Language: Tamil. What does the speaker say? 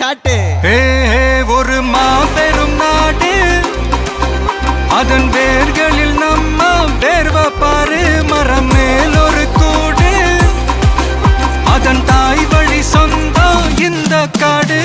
காட்டு. ஒரு மாபெரும் நாடு, அதன் வேர்களில் நம்ம வேர்வ பாரு. மரம் மேல் ஒரு கூடு, அதன் தாய் வழி சொந்தம் இந்த காடு.